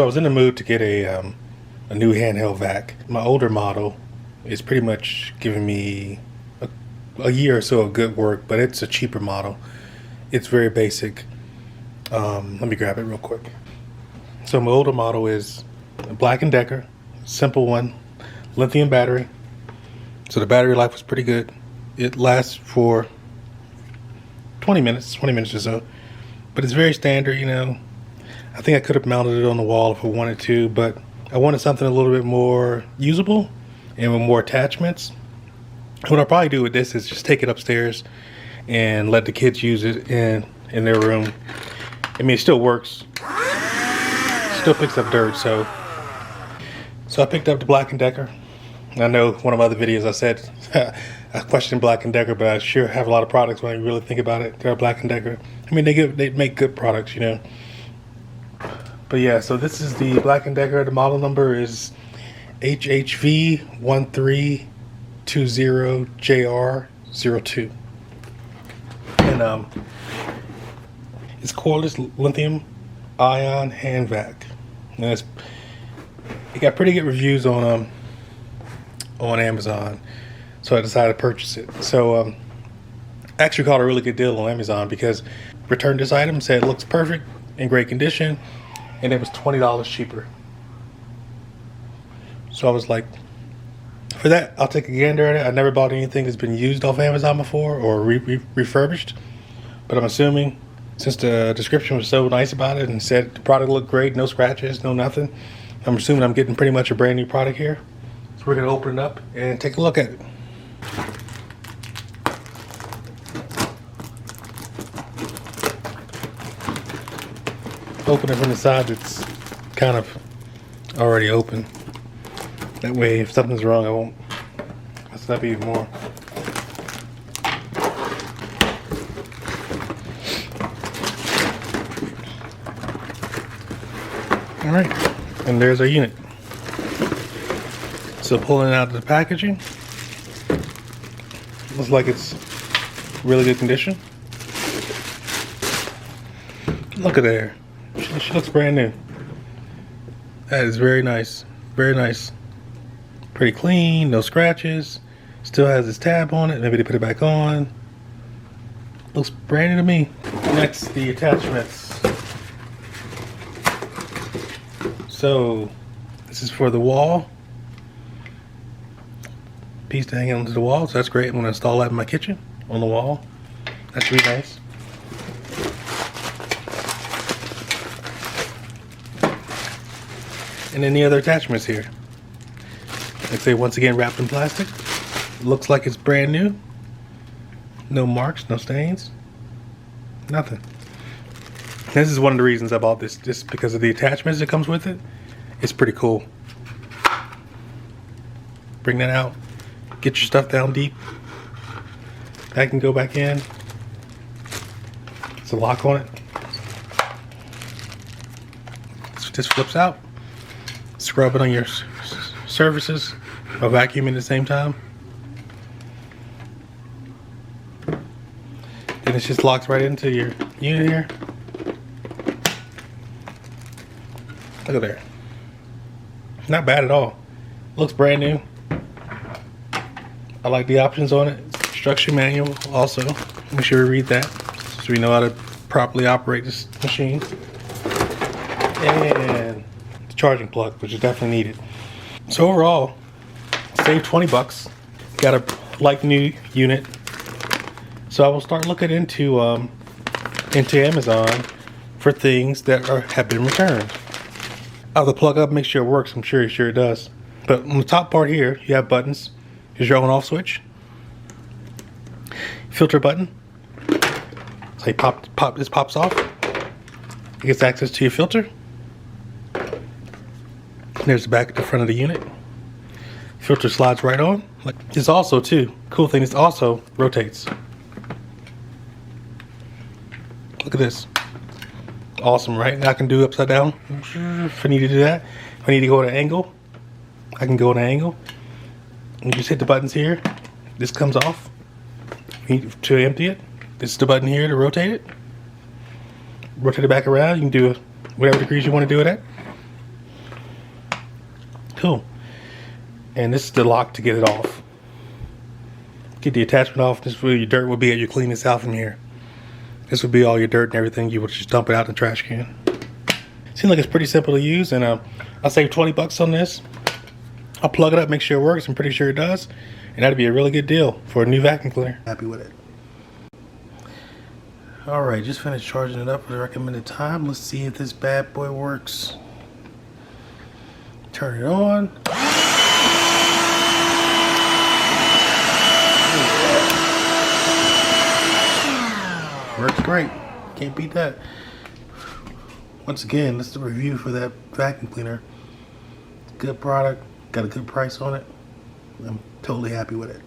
So I was in the mood to get a new handheld vac. My older model is pretty much giving me a year or so of good work, but it's a cheaper model. It's very basic. Let me grab it real quick. So my older model is a BLACK+DECKER, simple one, lithium battery. So the battery life was pretty good. It lasts for 20 minutes or so, but it's very standard, you know. I think I could have mounted it on the wall if I wanted to, but I wanted something a little bit more usable and with more attachments. What I'll probably do with this is just take it upstairs and let the kids use it in their room. I mean, it still works. Still picks up dirt, so I picked up the BLACK+DECKER. I know one of my other videos I said I questioned BLACK+DECKER, but I sure have a lot of products when I really think about it. They're BLACK+DECKER. I mean, they make good products, you know. But yeah, so this is the BLACK+DECKER. The model number is HHVI320JR02. And it's cordless lithium ion hand vac. And it got pretty good reviews on Amazon, so I decided to purchase it. So I actually caught a really good deal on Amazon because returned this item, said it looks perfect, in great condition, and it was $20 cheaper. So I was like, for that, I'll take a gander at it. I never bought anything that's been used off Amazon before or refurbished, but I'm assuming since the description was so nice about it and said the product looked great, no scratches, no nothing, I'm assuming I'm getting pretty much a brand new product here. So we're going to open it up and take a look at it. Open it from the side, it's kind of already open. That way, if something's wrong, I won't mess it up even more. Alright, and there's our unit. So pulling out the packaging, looks like it's really good condition. Look at there. She looks brand new. That is very nice. Very nice. Pretty clean, no scratches. Still has its tab on it. Maybe they put it back on. Looks brand new to me. Next, the attachments. So, this is for the wall. Piece to hang onto the wall, so that's great. I'm going to install that in my kitchen on the wall. That should be nice. And then the other attachments here. Like I say, once again wrapped in plastic. Looks like it's brand new. No marks, no stains. Nothing. This is one of the reasons I bought this, just because of the attachments that comes with it. It's pretty cool. Bring that out. Get your stuff down deep. That can go back in. It's a lock on it. So this flips out. Scrub it on your surfaces or vacuum at the same time. Then it just locks right into your unit here. Look at there. Not bad at all. Looks brand new. I like the options on it. Instruction manual also. Make sure we read that so we know how to properly operate this machine. And the charging plug, which is definitely needed. So overall, saved 20 bucks. Got a like new unit. So I will start looking into Amazon for things that have been returned. I'll have to plug up, make sure it works. I'm sure it does. But on the top part here, you have buttons. Here's your on-off switch. Filter button. So you this pops off. It gets access to your filter. There's the back at the front of the unit. Filter slides right on. Like this also too. Cool thing is also rotates. Look at this. Awesome, right? Now I can do upside down if I need to do that. If I need to go at an angle, I can go at an angle. You just hit the buttons here. This comes off. To empty it, this is the button here to rotate it. Rotate it back around. You can do whatever degrees you want to do it at. Cool. And this is the lock to get it off. Get the attachment off. This is where your dirt will be at your cleanest out from here. This would be all your dirt and everything. You would just dump it out in the trash can. Seems like it's pretty simple to use, and I'll save 20 bucks on this. I'll plug it up, make sure it works. I'm pretty sure it does, and that'd be a really good deal for a new vacuum cleaner. Happy with it. All right, just finished charging it up for the recommended time. Let's see if this bad boy works. Turn it on. Works great. Can't beat that. Once again, this is the review for that vacuum cleaner. Good product. Got a good price on it. I'm totally happy with it.